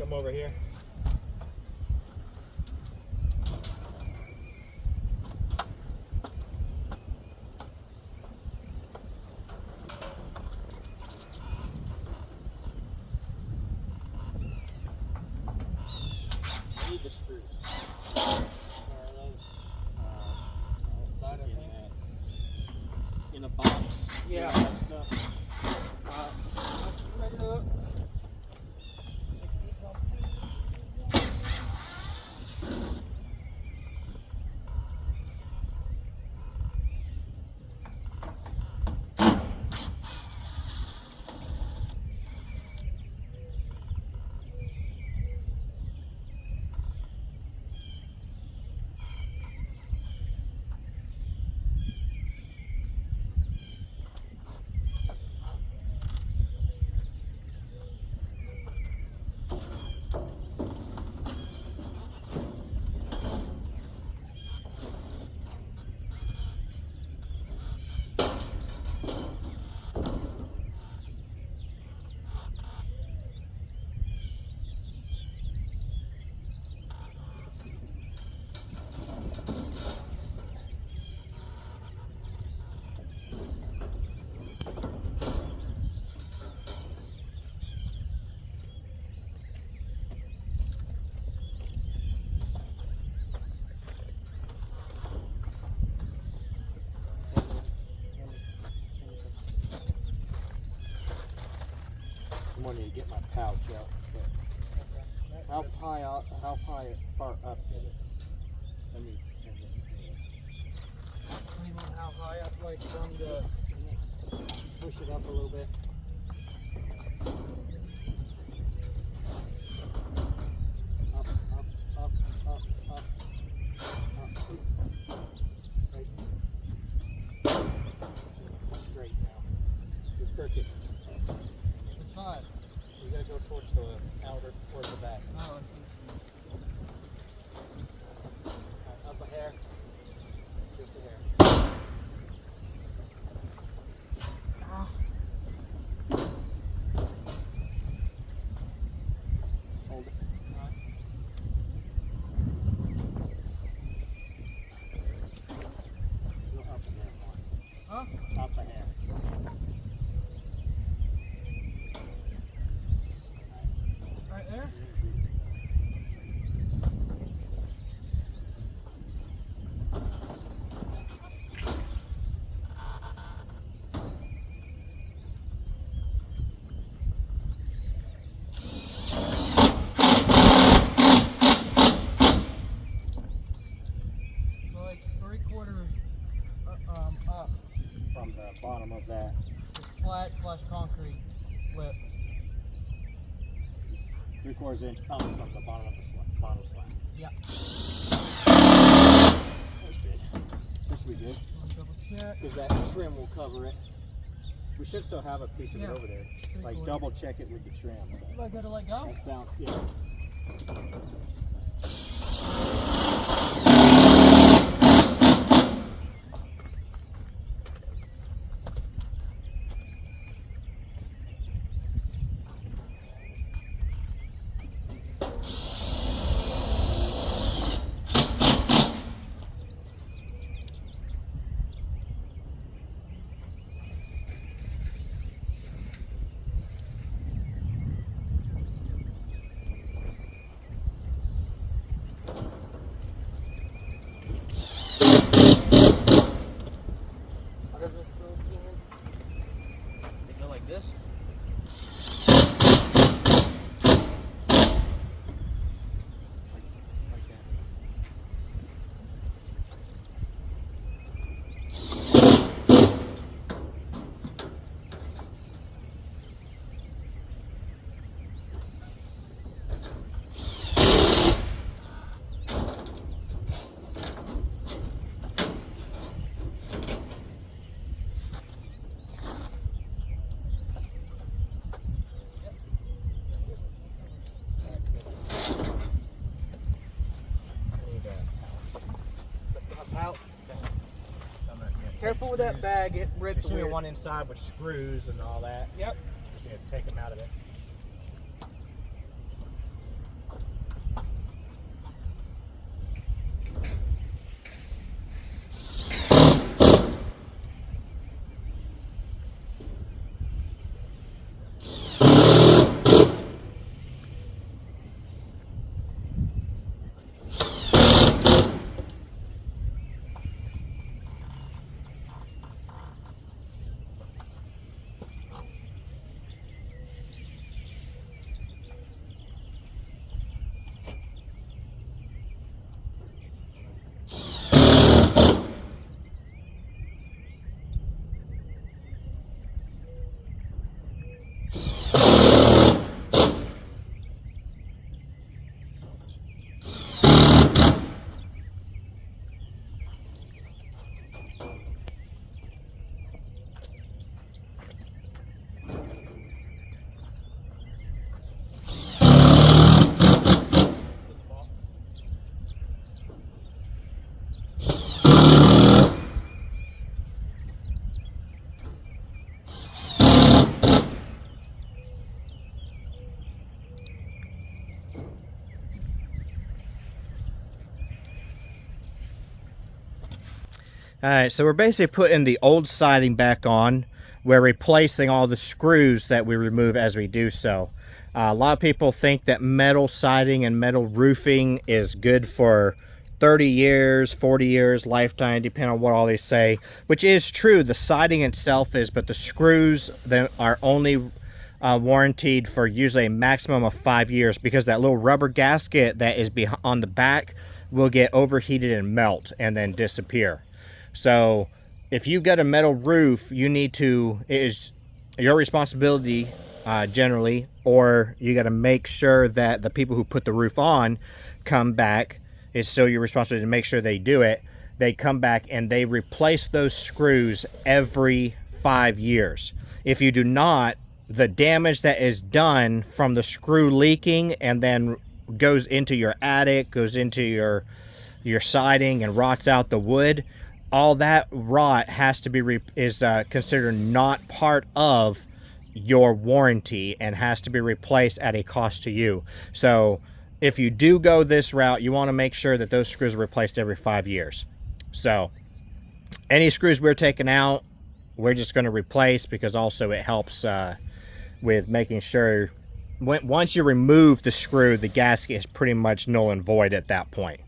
them over here. Need the screws. Where are those? Outside, I think. In a box. Yeah. That stuff. Ready to look. I wanted to get my pouch out. But how far up is it? Let me. What do you mean, how high up? Like from the. Push it up a little bit. Up, up, up, up, up, up. Right. Straight now. You're crooked. Which side? You gotta go towards the outer, towards the back. Oh, Up a hair. Just a hair. Hold it. Go up a hair more. huh? Up a hair. Right there? So like 3/4 up. From the bottom of that. The slat/concrete lip. 3/4 inch up from the bottom of the bottom slab. Yeah. That's good. This will be good. Double check. Because that trim will cover it. We should still have a piece of it over there. Like 3/4. double check it with the trim. Do I gotta let go? That sounds good. How does this go again? Is it like this? Like that. Careful with that bag, it ripped There should be weird. one inside with screws and all that. Yep. Just need to take them out of it. Alright, so we're basically putting the old siding back on. We're replacing all the screws that we remove as we do so. A lot of people think that metal siding and metal roofing is good for 30 years, 40 years, lifetime, depending on what all they say, which is true. The siding itself is, but the screws that are only warranted for usually a maximum of 5 years, because that little rubber gasket that is on the back will get overheated and melt and then disappear. So if you've got a metal roof, you need to, it is your responsibility generally, or you got to make sure that the people who put the roof on come back. It's still your responsibility to make sure they do it. They come back and they replace those screws every 5 years. If you do not, the damage that is done from the screw leaking and then goes into your attic, goes into your siding and rots out the wood, all that rot has to be considered not part of your warranty and has to be replaced at a cost to you. So if you do go this route, you want to make sure that those screws are replaced every 5 years. So any screws we're taking out, we're just going to replace, because also it helps with making sure once you remove the screw, the gasket is pretty much null and void at that point.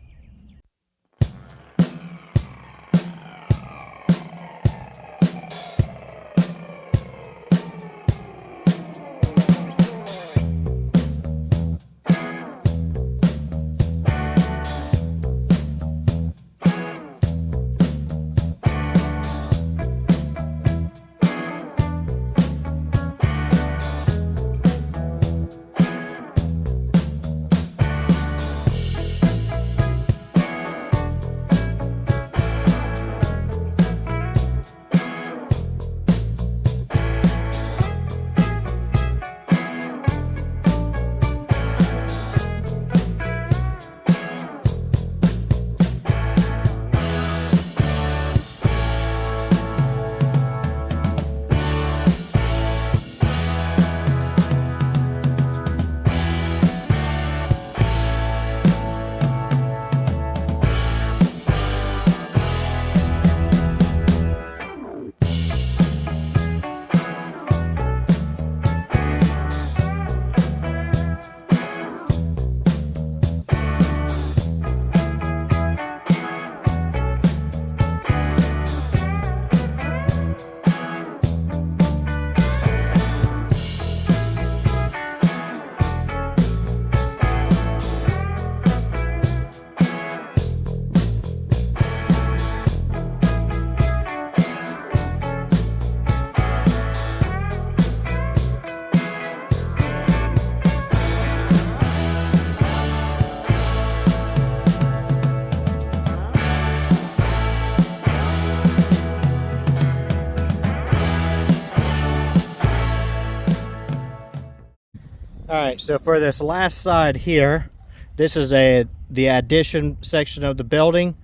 Alright, so for this last side here, this is the addition section of the building,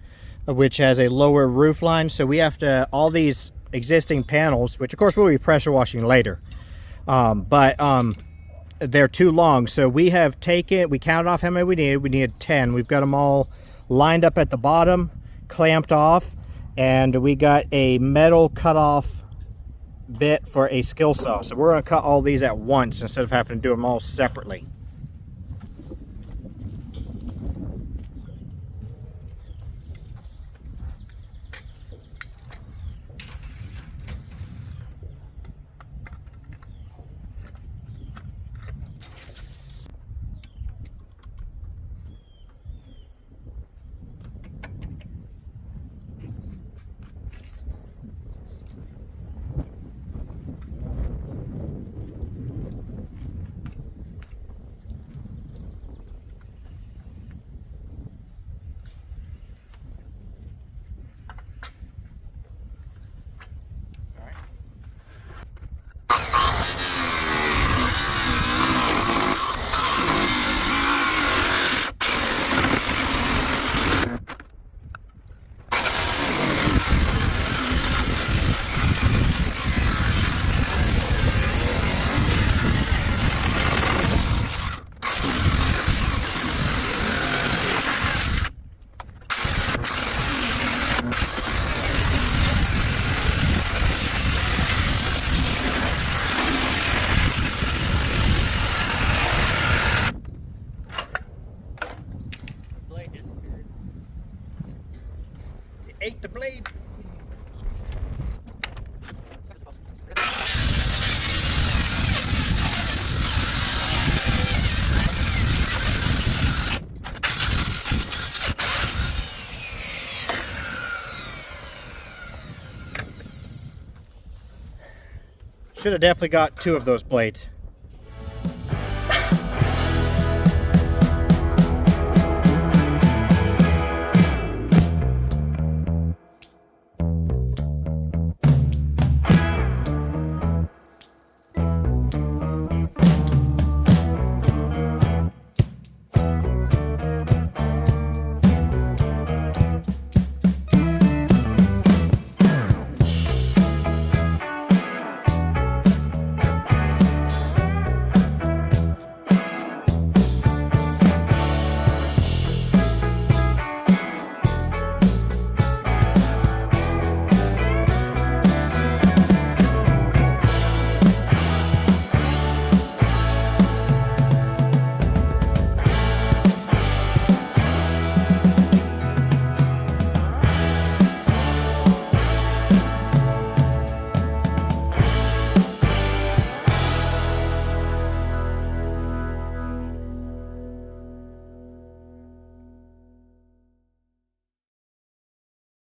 which has a lower roof line. So we have to, all these existing panels, which of course we'll be pressure washing later, but they're too long. So we counted off how many we needed. We needed 10. We've got them all lined up at the bottom, clamped off, and we got a metal cutoff bit for a skill saw. So we're going to cut all these at once instead of having to do them all separately. Should have definitely got 2 of those blades.